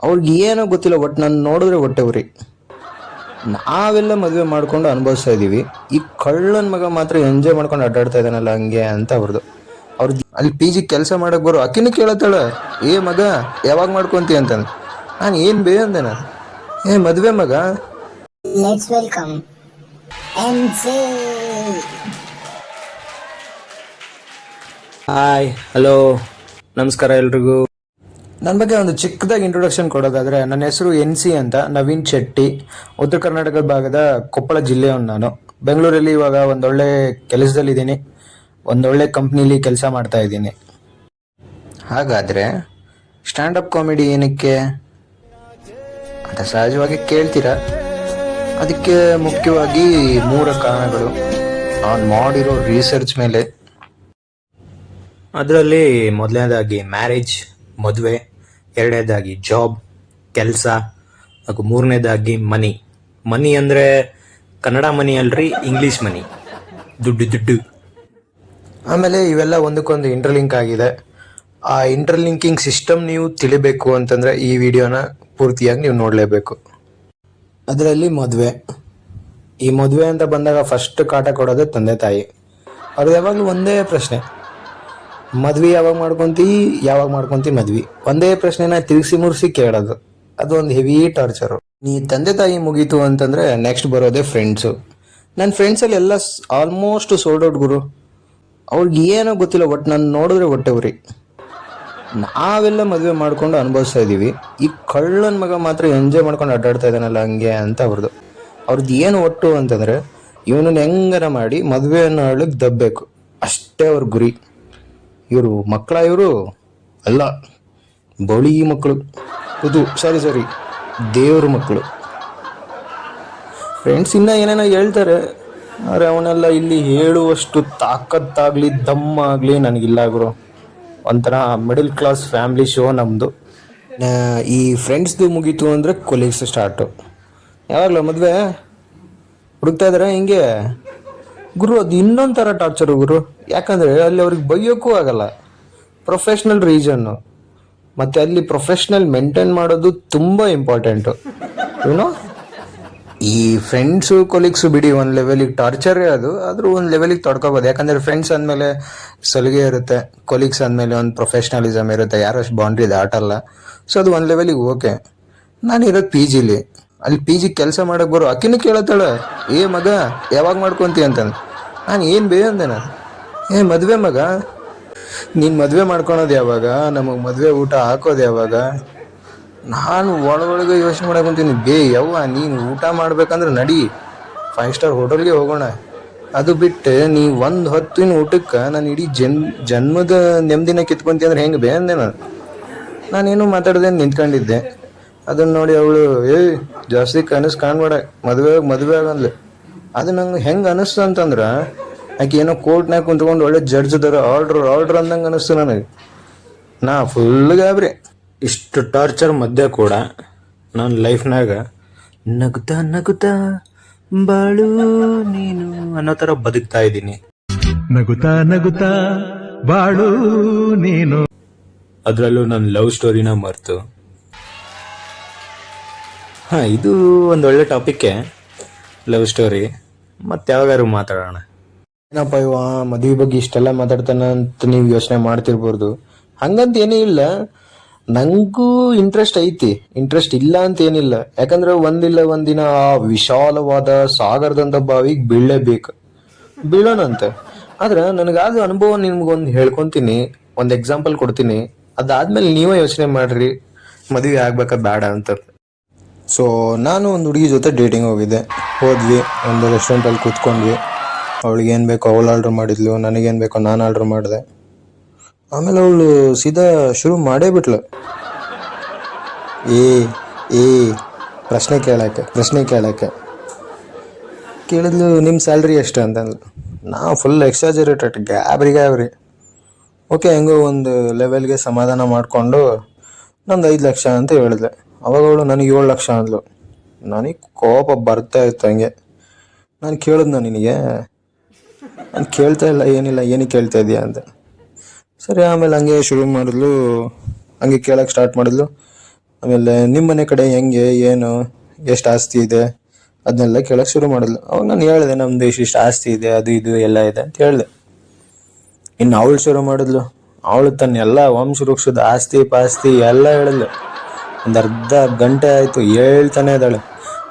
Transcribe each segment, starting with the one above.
ಅವ್ರಿಗೆ ಏನೋ ಗೊತ್ತಿಲ್ಲ, ಒಟ್ಟು ನಾನು ನೋಡಿದ್ರೆ ಹೊಟ್ಟೆ ಉರಿ. ನಾವೆಲ್ಲ ಮದುವೆ ಮಾಡ್ಕೊಂಡು ಅನುಭವಿಸ್ತಾ ಇದ್ದೀವಿ, ಈ ಕಳ್ಳನ ಮಗ ಮಾತ್ರ ಎಂಜಾಯ್ ಮಾಡ್ಕೊಂಡು ಅಡ್ಡಾಡ್ತಾ ಇದ್ದಾನಲ್ಲ ಹಂಗೆ ಅಂತ ಅವ್ರದ್ದು ಅಲ್ಲಿ ಪಿ ಜಿ ಕೆಲಸ ಮಾಡಕ್ ಬರೋ ಅಕ್ಕಿನೂ ಕೇಳತ್ತಾಳ, ಏ ಮಗ ಯಾವಾಗ ಮಾಡ್ಕೊಂತಿ ಅಂತ. ನಾನು ಏನು ಬೇ ಅಂದೆ ನಾನು, ಏ ಮದುವೆ ಮಗ. Let's welcome MC. Hi, hello, ನಮಸ್ಕಾರ ಎಲ್ರಿಗೂ. ನನ್ನ ಬಗ್ಗೆ ಒಂದು ಚಿಕ್ಕದಾಗಿ ಇಂಟ್ರೊಡಕ್ಷನ್ ಕೊಡೋದಾದ್ರೆ, ನನ್ನ ಹೆಸರು NC ಅಂತ, ನವೀನ್ ಶೆಟ್ಟಿ. ಉತ್ತರ ಕರ್ನಾಟಕದ ಭಾಗದ ಕೊಪ್ಪಳ ಜಿಲ್ಲೆಯವನು ನಾನು. ಬೆಂಗಳೂರಲ್ಲಿ ಇವಾಗ ಒಂದೊಳ್ಳೆ ಕೆಲಸದಲ್ಲಿದ್ದೀನಿ, ಒಂದೊಳ್ಳೆ ಕಂಪ್ನಿಲಿ ಕೆಲಸ ಮಾಡ್ತಾ ಇದ್ದೀನಿ. ಹಾಗಾದರೆ ಸ್ಟ್ಯಾಂಡಪ್ ಕಾಮಿಡಿ ಏನಕ್ಕೆ ಅಂತ ಸಹಜವಾಗಿ ಕೇಳ್ತೀರಾ. ಅದಕ್ಕೆ ಮುಖ್ಯವಾಗಿ 3 ಕಾರಣಗಳು ನಾನು ಮಾಡಿರೋ ರಿಸರ್ಚ್ ಮೇಲೆ. ಅದರಲ್ಲಿ ಮೊದಲನೇದಾಗಿ ಮ್ಯಾರೇಜ್, ಮದುವೆ, ಎರಡನೇದಾಗಿ ಜಾಬ್, ಕೆಲಸ, ಹಾಗೂ ಮೂರನೇದಾಗಿ ಮನಿ ಅಂದರೆ ಕನ್ನಡ ಮನಿ ಅಲ್ರಿ, ಇಂಗ್ಲೀಷ್ ಮನಿ, ದುಡ್ಡು. ಆಮೇಲೆ ಇವೆಲ್ಲ ಒಂದಕ್ಕೊಂದು ಇಂಟರ್ಲಿಂಕ್ ಆಗಿದೆ. ಆ ಇಂಟರ್ಲಿಂಕಿಂಗ್ ಸಿಸ್ಟಮ್ ನೀವು ತಿಳಿಬೇಕು ಅಂತಂದರೆ ಈ ವಿಡಿಯೋನ ಪೂರ್ತಿಯಾಗಿ ನೀವು ನೋಡಲೇಬೇಕು. ಅದರಲ್ಲಿ ಈ ಮದುವೆ ಅಂತ ಬಂದಾಗ ಫಸ್ಟ್ ಕಾಟ ಕೊಡೋದು ತಂದೆ ತಾಯಿ. ಅವ್ರು ಯಾವಾಗಲೂ ಒಂದೇ ಪ್ರಶ್ನೆ, ಮದ್ವೆ ಯಾವಾಗ ಮಾಡ್ಕೊಂತಿ ಮದ್ವೆ. ಒಂದೇ ಪ್ರಶ್ನೆನ ತಿರುಗಿಸಿ ಮುರಿಸಿ ಕೇಳೋದು. ಅದು ಒಂದು ಹೆವಿ ಟಾರ್ಚರು. ನೀ ತಂದೆ ತಾಯಿ ಮುಗೀತು ಅಂತಂದ್ರೆ ನೆಕ್ಸ್ಟ್ ಬರೋದೇ ಫ್ರೆಂಡ್ಸು. ನನ್ನ ಫ್ರೆಂಡ್ಸಲ್ಲಿ ಎಲ್ಲ ಆಲ್ಮೋಸ್ಟ್ ಸೋಲ್ಡ್ ಔಟ್ ಗುರು. ಅವ್ರಿಗೆ ಏನೋ ಗೊತ್ತಿಲ್ಲ, ಒಟ್ಟು ನಾನು ನೋಡಿದ್ರೆ ಹೊಟ್ಟೆ ಉರಿ. ನಾವೆಲ್ಲ ಮದುವೆ ಮಾಡ್ಕೊಂಡು ಅನುಭವಿಸ್ತಾ ಇದ್ದೀವಿ, ಈ ಕಳ್ಳನ ಮಗ ಮಾತ್ರ ಎಂಜಾಯ್ ಮಾಡ್ಕೊಂಡು ಅಡ್ಡಾಡ್ತಾ ಇದ್ದಾನಲ್ಲ ಹಂಗೆ ಅಂತ ಅವ್ರದ್ದು ಏನು ಒಟ್ಟು ಅಂತಂದರೆ, ಇವನನ್ನ ಹೆಂಗಾರ ಮಾಡಿ ಮದುವೆಯನ್ನು ಆಳಕ್ಕೆ ದಬ್ಬಬೇಕು, ಅಷ್ಟೇ ಅವ್ರ ಗುರಿ. ಇವರು ಇವರು ಅಲ್ಲ, ಬಳಿ ಮಕ್ಕಳು, ಇದು ಸಾರಿ ದೇವ್ರ ಮಕ್ಕಳು. ಫ್ರೆಂಡ್ಸ್ ಇನ್ನೂ ಏನೇನೋ ಹೇಳ್ತಾರೆ, ಆದರೆ ಅವನೆಲ್ಲ ಇಲ್ಲಿ ಹೇಳುವಷ್ಟು ತಾಕತ್ತಾಗಲಿ ದಮ್ಮಾಗಲಿ ನನಗಿಲ್ಲ ಗುರು. ಒಂಥರ ಮಿಡಲ್ ಕ್ಲಾಸ್ ಫ್ಯಾಮ್ಲಿ ಶೋ ನಮ್ಮದು. ಈ ಫ್ರೆಂಡ್ಸ್ದು ಮುಗೀತು ಅಂದರೆ ಕೊಲೀಗ್ಸ್ ಸ್ಟಾರ್ಟು. ಯಾವಾಗಲೂ ಮದುವೆ ಹುಡುಕ್ತಾ ಇದ್ದಾರೆ ಹಿಂಗೆ ಗುರು. ಅದು ಇನ್ನೊಂದು ಥರ ಟಾರ್ಚರು ಗುರು. ಯಾಕಂದರೆ ಅಲ್ಲಿ ಅವ್ರಿಗೆ ಬೈಯೋಕ್ಕೂ ಆಗಲ್ಲ, ಪ್ರೊಫೆಷ್ನಲ್ ರೀಸನ್ನು. ಮತ್ತು ಅಲ್ಲಿ ಪ್ರೊಫೆಷ್ನಲ್ ಮೇಂಟೈನ್ ಮಾಡೋದು ತುಂಬ ಇಂಪಾರ್ಟೆಂಟು. ಏನೋ ಈ ಫ್ರೆಂಡ್ಸು ಕೊಲೀಗ್ಸು ಬಿಡಿ, ಒಂದು ಲೆವೆಲಿಗೆ ಟಾರ್ಚರೇ ಅದು. ಆದರೂ ಒಂದು ಲೆವೆಲಿಗೆ ತಡ್ಕೋಬೋದು. ಯಾಕಂದರೆ ಫ್ರೆಂಡ್ಸ್ ಅಂದಮೇಲೆ ಸಲಿಗೆ ಇರುತ್ತೆ, ಕೊಲೀಗ್ಸ್ ಅಂದಮೇಲೆ ಒಂದು ಪ್ರೊಫೆಷ್ನಲಿಸಮ್ ಇರುತ್ತೆ, ಯಾರು ಅಷ್ಟು ಬೌಂಡ್ರಿ ದಾಟಲ್ಲ. ಸೊ ಅದು ಒಂದು ಲೆವೆಲಿಗೆ ಓಕೆ. ನಾನಿರೋದು ಪಿ ಜಿಲಿ, ಅಲ್ಲಿ ಪಿ ಜಿ ಕೆಲಸ ಮಾಡೋಕ್ಕೆ ಬರೋ ಅಕ್ಕಿನೂ ಕೇಳತ್ತಾಳ, ಏ ಮಗ ಯಾವಾಗ ಮಾಡ್ಕೊಂತಿ ಅಂತಂದು. ನಾನು ಏನು ಬೇ ಅಂದೆ ನಾನು, ಏ ಮದುವೆ ಮಗ, ನೀನು ಮದುವೆ ಮಾಡ್ಕೊಳೋದು ಯಾವಾಗ, ನಮಗೆ ಮದುವೆ ಊಟ ಹಾಕೋದು ಯಾವಾಗ. ನಾನು ಒಳಗೊಳಗೆ ಯೋಚನೆ ಮಾಡಕೊಂತೀನಿ, ಯವ್ವ ನೀನು ಊಟ ಮಾಡ್ಬೇಕಂದ್ರೆ ನಡಿ 5 ಸ್ಟಾರ್ ಹೋಟೆಲ್ಗೆ ಹೋಗೋಣ. ಅದು ಬಿಟ್ಟು ನೀ ಒಂದು ಹೊತ್ತಿನ ಊಟಕ್ಕೆ ನಾನು ಇಡೀ ಜನ್ಮದ ನೆಮ್ಮದಿನ ಕಿತ್ಕೊಂತಿ ಅಂದ್ರೆ ಹೆಂಗೆ ಬೇ ಅಂದೆ ನಾನೇನು ಮಾತಾಡ್ದೆ ನಿಂತ್ಕೊಂಡಿದ್ದೆ. ಅದನ್ನು ನೋಡಿ ಅವಳು, ಜಾಸ್ತಿ ಕನಸು ಕಾಣ್ಬೇಡ, ಮದುವೆ ಆಗಂದ್ಲು. ಅದು ನಂಗೆ ಹೆಂಗೆ ಅನಿಸ್ತು ಅಂತಂದ್ರೆ, ಆಕೆ ಏನೋ ಕೋರ್ಟ್ನಾಗ ಕುಂತ್ಕೊಂಡು ಒಳ್ಳೆ ಜಡ್ಜ್ದಾರ ಆರ್ಡ್ರ್ ಅಂದಂಗೆ ಅನಿಸ್ತು ನನಗೆ. ನಾ ಫುಲ್ ಗಾಬ್ರಿ. ಇಷ್ಟು ಟಾರ್ಚರ್ ಮಧ್ಯೆ ಕೂಡ ನನ್ನ ಲೈಫ್ನಾಗ ನಗುತ್ತಾ ಬಾಳು ನೀನು ಅನ್ನೋ ಥರ ಬದುಕ್ತಾ ಇದ್ದೀನಿ. ನಗುತ್ತಾ ಬಾಳು ನೀನು. ಅದರಲ್ಲೂ ನನ್ನ ಲವ್ ಸ್ಟೋರಿನ ಮರ್ತು. ಇದು ಒಂದೊಳ್ಳೆ ಟಾಪಿಕ್ಕೆ, ಲವ್ ಸ್ಟೋರಿ. ಮತ್ತೆ ಯಾವಾಗಾದ್ರು ಮಾತಾಡೋಣ. ಏನಪ್ಪ ಇವ ಮದುವೆ ಬಗ್ಗೆ ಇಷ್ಟೆಲ್ಲ ಮಾತಾಡ್ತಾನೆ ಅಂತ ನೀವು ಯೋಚನೆ ಮಾಡ್ತಿರ್ಬೋದು. ಹಂಗಂತ ಏನೂ ಇಲ್ಲ, ನನಗೂ ಇಂಟ್ರೆಸ್ಟ್ ಐತಿ, ಇಂಟ್ರೆಸ್ಟ್ ಇಲ್ಲ ಅಂತ ಏನಿಲ್ಲ. ಯಾಕಂದ್ರೆ ಒಂದಿಲ್ಲ ಒಂದಿನ ಆ ವಿಶಾಲವಾದ ಸಾಗರದಂಥ ಬಾವಿಗೆ ಬೀಳೋಣಂತೆ. ಆದ್ರೆ ನನಗಾದ ಅನುಭವ ನಿಮ್ಗೊಂದು ಹೇಳ್ಕೊತೀನಿ, ಒಂದು ಎಕ್ಸಾಂಪಲ್ ಕೊಡ್ತೀನಿ. ಅದಾದ್ಮೇಲೆ ನೀವೇ ಯೋಚನೆ ಮಾಡ್ರಿ ಮದುವೆ ಆಗ್ಬೇಕಾ ಬೇಡ ಅಂತ. ಸೊ ನಾನು ಒಂದು ಹುಡುಗಿ ಜೊತೆ ಡೇಟಿಂಗ್ ಹೋದ್ವಿ, ಒಂದು ರೆಸ್ಟೋರೆಂಟಲ್ಲಿ ಕೂತ್ಕೊಂಡ್ವಿ. ಅವಳಿಗೆ ಏನು ಬೇಕೋ ಅವಳು ಆರ್ಡ್ರ್ ಮಾಡಿದ್ಲು, ನನಗೇನು ಬೇಕೋ ನಾನು ಆರ್ಡ್ರ್ ಮಾಡಿದೆ. ಆಮೇಲೆ ಅವಳು ಸೀದಾ ಶುರು ಮಾಡೇ ಬಿಟ್ಲು, ಪ್ರಶ್ನೆ ಕೇಳೋಕ್ಕೆ ಕೇಳಿದ್ಲು, ನಿಮ್ಮ ಸ್ಯಾಲ್ರಿ ಎಷ್ಟು ಅಂತಂದ್ಲು. ನಾವು ಫುಲ್ ಎಕ್ಸಾಜರೇಟೆಡ್ ಗಾಬ್ರಿ. ಓಕೆ, ಹೆಂಗೋ ಒಂದು ಲೆವೆಲ್ಗೆ ಸಮಾಧಾನ ಮಾಡಿಕೊಂಡು ನಂದು 5 ಲಕ್ಷ ಅಂತ ಹೇಳಿದೆ. ಅವಾಗ ಅವಳು ನನಗೆ 7 ಲಕ್ಷ ಅಂದ್ಲು. ನನಗೆ ಕೋಪ ಬರ್ತಾ ಇತ್ತು ಹಂಗೆ. ನಾನು ಕೇಳಿದ್ನ, ನಿನಗೆ ನಾನು ಕೇಳ್ತಾ ಇಲ್ಲ ಏನಿಲ್ಲ, ಏನಕ್ಕೆ ಕೇಳ್ತಾ ಇದೆಯಾ ಅಂತ. ಸರಿ, ಆಮೇಲೆ ಹಂಗೆ ಶುರು ಮಾಡಿದ್ಲು, ಹಂಗೆ ಕೇಳೋಕ್ಕೆ ಸ್ಟಾರ್ಟ್ ಮಾಡಿದ್ಲು. ಆಮೇಲೆ ನಿಮ್ಮ ಮನೆ ಕಡೆ ಹೆಂಗೆ ಏನು ಎಷ್ಟು ಆಸ್ತಿ ಇದೆ ಅದನ್ನೆಲ್ಲ ಕೇಳಕ್ಕೆ ಶುರು ಮಾಡಿದ್ಲು. ಅವಾಗ ನಾನು ಹೇಳಿದೆ ನಮ್ದು ಇಷ್ಟು ಆಸ್ತಿ ಇದೆ, ಅದು ಇದು ಎಲ್ಲ ಇದೆ ಅಂತ ಹೇಳಿದೆ. ಇನ್ನು ಅವಳು ಶುರು ಮಾಡಿದ್ಲು. ಅವಳು ತನ್ನ ಎಲ್ಲ ವಂಶ ವೃಕ್ಷದ ಆಸ್ತಿ ಪಾಸ್ತಿ ಎಲ್ಲ ಹೇಳಿದ್ಲು. ಒಂದು ಅರ್ಧ ಗಂಟೆ ಆಯಿತು ಹೇಳ್ತಾನೆ ಇದ್ದಾಳೆ.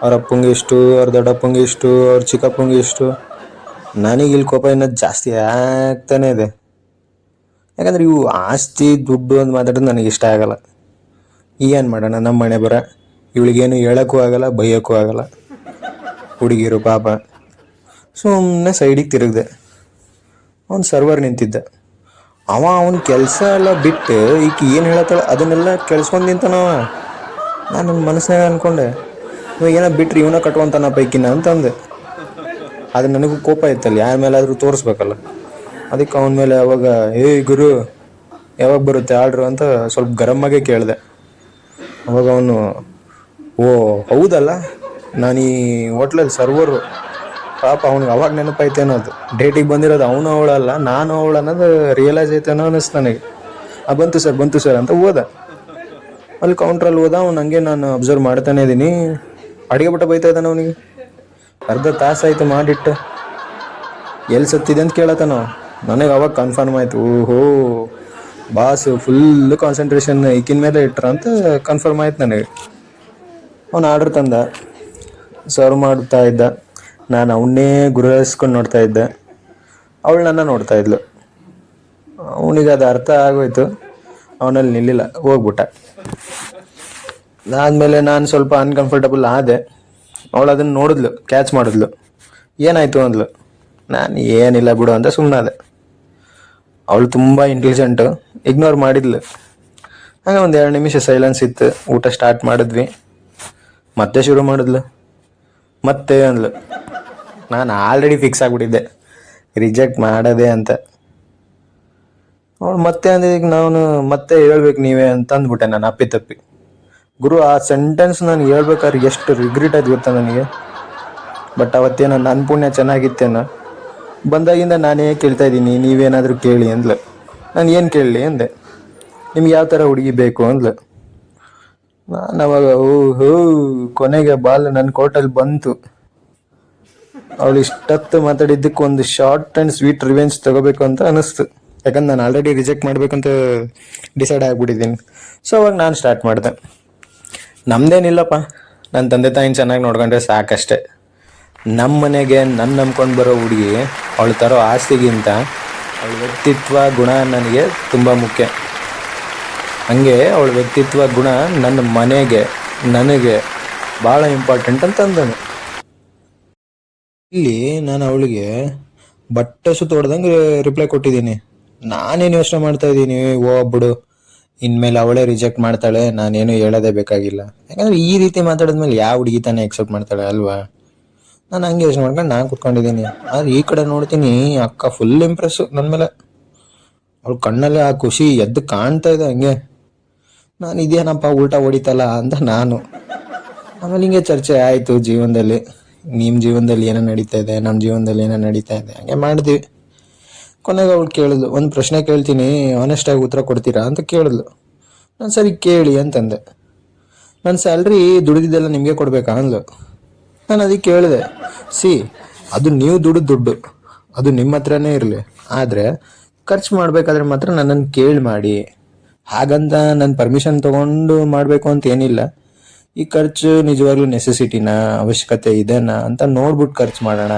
ಅವ್ರ ಅಪ್ಪಂಗೆ ಇಷ್ಟು, ಅವ್ರ ದೊಡ್ಡಪ್ಪಂಗೆ ಇಷ್ಟು, ಅವ್ರ ಚಿಕ್ಕಪ್ಪಂಗೆ ಇಷ್ಟು. ನನಗೆ ಇಲ್ಲಿ ಕೋಪ ಇನ್ನೂ ಜಾಸ್ತಿ ಆಗ್ತಾನೆ ಇದೆ. ಯಾಕಂದ್ರೆ ಇವು ಆಸ್ತಿ ದುಡ್ಡು ಅಂತ ಮಾತಾಡೋದು ನನಗೆ ಇಷ್ಟ ಆಗಲ್ಲ. ಏನು ಮಾಡೋಣ, ನಮ್ಮ ಮನೆ ಬರ. ಇವಳಿಗೇನು ಹೇಳೋಕ್ಕೂ ಆಗಲ್ಲ, ಬೈಯೋಕ್ಕೂ ಆಗಲ್ಲ. ಹುಡುಗಿರು ಪಾಪ. ಸುಮ್ಮನೆ ಸೈಡಿಗೆ ತಿರುಗಿದೆ. ಅವ್ನು ಸರ್ವರ್ ನಿಂತಿದ್ದ. ಅವನ ಕೆಲಸ ಎಲ್ಲ ಬಿಟ್ಟು ಈಗ ಏನು ಹೇಳತ್ತಾಳ ಅದನ್ನೆಲ್ಲ ಕೆಲ್ಸ್ಕೊಂಡು ನಿಂತಾನವ. ನಾನು ನನ್ನ ಮನಸ್ಸಿನಾಗ ಅಂದ್ಕೊಂಡೆ, ಇವಾಗ ಏನೋ ಬಿಟ್ರಿ ಇವನ ಕಟ್ಕೊಂತಾನ ಪೈಕಿನ ಅಂತಂದೆ. ಅದು ನನಗೂ ಕೋಪ ಇತ್ತಲ್ಲ, ಯಾರ ಮೇಲಾದರೂ ತೋರಿಸ್ಬೇಕಲ್ಲ. ಅದಕ್ಕೆ ಅವನ ಮೇಲೆ ಅವಾಗ ಗುರು ಯಾವಾಗ ಬರುತ್ತೆ ಆರ್ಡ್ರು ಅಂತ ಸ್ವಲ್ಪ ಗರಮ್ಮಾಗೆ ಕೇಳಿದೆ. ಅವಾಗ ಅವನು, ಓ ಹೌದಲ್ಲ, ನಾನು ಈ ಹೋಟ್ಲಲ್ಲಿ ಸರ್ವರು. ಪಾಪ ಅವ್ನಿಗೆ ಅವಾಗ ನೆನಪಾಯ್ತೇನೋ, ಅದು ಡೇಟಿಗೆ ಬಂದಿರೋದು ಅವನು ಅವಳಲ್ಲ ನಾನು ಅವಳು ಅನ್ನೋದು ರಿಯಲೈಸ್ ಆಯ್ತೇನೋ ಅನ್ನಿಸ್ತು ನನಗೆ. ಬಂತು ಸರ್ ಅಂತ ಹೋದ. ಅಲ್ಲಿ ಕೌಂಟ್ರಲ್ಲಿ ಹೋದ. ಅವ್ನು ಹಂಗೆ ನಾನು ಅಬ್ಸರ್ವ್ ಮಾಡ್ತಾನೆ ಇದ್ದೀನಿ. ಅಡುಗೆ ಬಿಟ್ಟು ಬೈತಾ ಇದ್ದಾನೆ ಅವನಿಗೆ. ಅರ್ಧ ತಾಸಾಯ್ತು ಮಾಡಿಟ್ಟು. ಎಲ್ಲಿ ಸತ್ತಿದೆ ಅಂತ ಕೇಳತ್ತಾನ. ನನಗೆ ಅವಾಗ ಕನ್ಫರ್ಮ್ ಆಯಿತು, ಓಹೋ ಬಾಸು ಫುಲ್ಲು ಕಾನ್ಸಂಟ್ರೇಷನ್ ಈಕಿನ ಮೇಲೆ ಇಟ್ರ ಅಂತ ಕನ್ಫರ್ಮ್ ಆಯ್ತು ನನಗೆ. ಅವನು ಆರ್ಡ್ರ್ ತಂದ, ಸರ್ವ್ ಮಾಡ್ತಾ ಇದ್ದ. ನಾನು ಅವನ್ನೇ ಗುರುಸ್ಕೊಂಡು ನೋಡ್ತಾ ಇದ್ದೆ. ಅವಳು ನನ್ನ ನೋಡ್ತಾ ಇದ್ಲು. ಅವನಿಗೆ ಅದು ಅರ್ಥ ಆಗೋಯ್ತು. ಅವನಲ್ಲಿ ನಿಲ್ಲಿಲ್ಲ, ಹೋಗ್ಬಿಟ್ಟ. ಅದಾದಮೇಲೆ ನಾನು ಸ್ವಲ್ಪ ಅನ್ಕಂಫರ್ಟಬಲ್ ಆದೆ. ಅವಳು ಅದನ್ನು ನೋಡಿದ್ಲು, ಕ್ಯಾಚ್ ಮಾಡಿದ್ಲು. ಏನಾಯಿತು ಅಂದ್ಲು. ನಾನು ಏನಿಲ್ಲ ಬಿಡು ಅಂತ ಸುಮ್ಮನಾದೆ. ಅವಳು ತುಂಬ ಇಂಟೆಲಿಜೆಂಟು, ಇಗ್ನೋರ್ ಮಾಡಿದ್ಲು. ಹಾಗೆ ಒಂದು 2 ನಿಮಿಷ ಸೈಲೆನ್ಸ್ ಇತ್ತು. ಊಟ ಸ್ಟಾರ್ಟ್ ಮಾಡಿದ್ವಿ. ಮತ್ತೆ ಶುರು ಮಾಡಿದ್ಲು. ಮತ್ತೆ ಅಂದ್ಲು. ನಾನು ಆಲ್ರೆಡಿ ಫಿಕ್ಸ್ ಆಗಿಬಿಟ್ಟಿದ್ದೆ ರಿಜೆಕ್ಟ್ ಮಾಡೋದೆ ಅಂತ. ಅವಳು ಮತ್ತೆ ಅಂದಿದ್ದಕ್ಕೆ ನಾನು ಮತ್ತೆ ಹೇಳ್ಬೇಕು ನೀವೇ ಅಂತ ಅಂದ್ಬಿಟ್ಟೆ ನಾನು ಅಪ್ಪಿ. ಗುರು ಆ ಸೆಂಟೆನ್ಸ್ ನಾನು ಹೇಳ್ಬೇಕಾದ್ರೆ ಎಷ್ಟು ರಿಗ್ರೆಟ್ ಆಯ್ತು ಗೊತ್ತಾ ನನಗೆ. ಬಟ್ ಅವತ್ತೇನೋ ನನ್ನ ಪುಣ್ಯ ಚೆನ್ನಾಗಿತ್ತೇನೋ. ಬಂದಾಗಿಂದ ನಾನೇ ಕೇಳ್ತಾ ಇದ್ದೀನಿ, ನೀವೇನಾದರೂ ಕೇಳಿ ಅಂದ್ಲು. ನಾನು ಏನು ಕೇಳಲಿ ಅಂದೆ. ನಿಮ್ಗೆ ಯಾವ ಥರ ಹುಡುಗಿ ಬೇಕು ಅಂದ್ಲು. ನಾನು ಅವಾಗ ಓಹೋ ಕೊನೆಗೆ ಬಾಲ್ ನನ್ನ ಕೋರ್ಟಲ್ಲಿ ಬಂತು. ಅವಳು ಇಷ್ಟತ್ತು ಮಾತಾಡಿದ್ದಕ್ಕೆ ಒಂದು ಶಾರ್ಟ್ ಆ್ಯಂಡ್ ಸ್ವೀಟ್ ರಿವೆಂಜ್ ತಗೋಬೇಕು ಅಂತ ಅನಿಸ್ತು. ಯಾಕಂದ್ರೆ ನಾನು ಆಲ್ರೆಡಿ ರಿಜೆಕ್ಟ್ ಮಾಡಬೇಕಂತ ಡಿಸೈಡ್ ಆಗಿಬಿಟ್ಟಿದ್ದೀನಿ. ಸೊ ಅವಾಗ ನಾನು ಸ್ಟಾರ್ಟ್ ಮಾಡಿದೆ. ನಮ್ಮದೇನಿಲ್ಲಪ್ಪ, ನನ್ನ ತಂದೆ ತಾಯಿನ ಚೆನ್ನಾಗಿ ನೋಡ್ಕೊಂಡ್ರೆ ಸಾಕಷ್ಟೆ. ನಮ್ಮ ಮನೆಗೆ ನನ್ನ ನಂಬ್ಕೊಂಡು ಬರೋ ಹುಡುಗಿ ಅವಳು ತರೋ ಆಸ್ತಿಗಿಂತ ಅವಳ ವ್ಯಕ್ತಿತ್ವ ಗುಣ ನನಗೆ ತುಂಬ ಮುಖ್ಯ. ಹಂಗೆ ಅವಳ ವ್ಯಕ್ತಿತ್ವ ಗುಣ ನನ್ನ ಮನೆಗೆ ನನಗೆ ಭಾಳ ಇಂಪಾರ್ಟೆಂಟ್ ಅಂತ ಅಂದನು. ಇಲ್ಲಿ ನಾನು ಅವಳಿಗೆ ಬಟ್ಟೆ ಸುತ್ತ ಹೊಡೆದಂಗೆ ರಿಪ್ಲೈ ಕೊಟ್ಟಿದ್ದೀನಿ. ನಾನೇನು ಯೋಚನೆ ಮಾಡ್ತಾ ಇದ್ದೀನಿ, ಓ ಬಿಡು ಇನ್ಮೇಲೆ ಅವಳೇ ರಿಜೆಕ್ಟ್ ಮಾಡ್ತಾಳೆ, ನಾನೇನು ಹೇಳೋದೇ ಬೇಕಾಗಿಲ್ಲ. ಯಾಕಂದರೆ ಈ ರೀತಿ ಮಾತಾಡಿದ್ಮೇಲೆ ಯಾವ ಹುಡುಗಿ ತಾನೇ ಎಕ್ಸೆಪ್ಟ್ ಮಾಡ್ತಾಳೆ ಅಲ್ವಾ. ನಾನು ಹಂಗೆ ಯೋಚನೆ ಮಾಡ್ಕೊಂಡು ನಾನು ಕುತ್ಕೊಂಡಿದ್ದೀನಿ. ಆದರೆ ಈ ಕಡೆ ನೋಡ್ತೀನಿ, ಅಕ್ಕ ಫುಲ್ ಇಂಪ್ರೆಸ್ಸು ನನ್ನ ಮೇಲೆ. ಅವಳು ಕಣ್ಣಲ್ಲಿ ಆ ಖುಷಿ ಎದ್ದು ಕಾಣ್ತಾ ಇದೆ ಹಂಗೆ. ನಾನು ಇದೇನಪ್ಪ ಉಲ್ಟಾ ಹೊಡಿತಲ್ಲ ಅಂತ ನಾನು. ಆಮೇಲೆ ಹಿಂಗೆ ಚರ್ಚೆ ಆಯಿತು ಜೀವನದಲ್ಲಿ. ನಿಮ್ಮ ಜೀವನದಲ್ಲಿ ಏನೋ ನಡೀತಾ ಇದೆ, ನಮ್ಮ ಜೀವನದಲ್ಲಿ ಏನೋ ನಡೀತಾ ಇದೆ, ಹಂಗೆ ಮಾಡಿದ್ವಿ. ಕೊನೆಗೆ ಅವಳು ಕೇಳಿದ್ಲು, ಒಂದು ಪ್ರಶ್ನೆ ಕೇಳ್ತೀನಿ ಆನೆಸ್ಟಾಗಿ ಉತ್ತರ ಕೊಡ್ತೀರಾ ಅಂತ ಕೇಳಿದ್ಲು. ನಾನು ಸರಿ ಕೇಳಿ ಅಂತಂದೆ. ನನ್ನ ಸ್ಯಾಲ್ರಿ ದುಡಿದಿದ್ದೆಲ್ಲ ನಿಮಗೆ ಕೊಡಬೇಕಾ ಅಂದ್ಲು. ನಾನು ಅದಕ್ಕೆ ಕೇಳಿದೆ, ಅದು ನೀವು ದುಡ್ಡು ಅದು ನಿಮ್ಮ ಹತ್ರನೇ ಇರಲಿ, ಆದರೆ ಖರ್ಚು ಮಾಡಬೇಕಾದ್ರೆ ಮಾತ್ರ ನನ್ನನ್ನು ಕೇಳಿ ಮಾಡಿ. ಹಾಗಂತ ನನ್ನ ಪರ್ಮಿಷನ್ ತೊಗೊಂಡು ಮಾಡಬೇಕು ಅಂತ ಏನಿಲ್ಲ. ಈ ಖರ್ಚು ನಿಜವಾಗ್ಲೂ ನೆಸೆಸಿಟಿನಾ, ಅವಶ್ಯಕತೆ ಇದೆನಾ ಅಂತ ನೋಡ್ಬಿಟ್ಟು ಖರ್ಚು ಮಾಡೋಣ.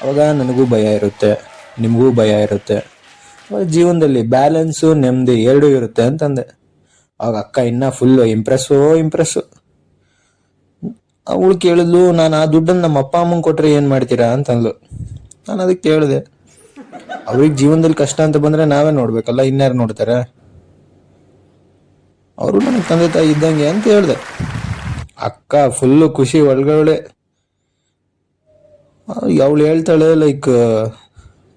ಅವಾಗ ನನಗೂ ಭಯ ಇರುತ್ತೆ, ನಿಮಗೂ ಭಯ ಇರುತ್ತೆ. ಜೀವನದಲ್ಲಿ ಬ್ಯಾಲೆನ್ಸು ನೆಮ್ಮದಿ ಎರಡೂ ಇರುತ್ತೆ ಅಂತಂದೆ. ಅವಾಗ ಅಕ್ಕ ಇನ್ನೂ ಫುಲ್ಲು ಇಂಪ್ರೆಸ್ಸು. ಅವಳು ಕೇಳಿದ್ಲು, ನಾನು ಆ ದುಡ್ಡನ್ನು ನಮ್ಮ ಅಪ್ಪ ಅಮ್ಮಂಗೆ ಕೊಟ್ಟರೆ ಏನು ಮಾಡ್ತೀರಾ ಅಂತಂದ್ಲು. ನಾನು ಅದಕ್ಕೆ ಕೇಳಿದೆ, ಅವ್ರಿಗೆ ಜೀವನದಲ್ಲಿ ಕಷ್ಟ ಅಂತ ಬಂದರೆ ನಾವೇ ನೋಡ್ಬೇಕಲ್ಲ, ಇನ್ಯಾರು ನೋಡ್ತಾರೆ. ಅವರು ನನಗೆ ತಂದೆ ತಾಯಿ ಇದ್ದಂಗೆ ಅಂತ ಹೇಳಿದೆ. ಅಕ್ಕ ಫುಲ್ಲು ಖುಷಿ ಒಳಗಡೆ. ಅವಳು ಹೇಳ್ತಾಳೆ, ಲೈಕ್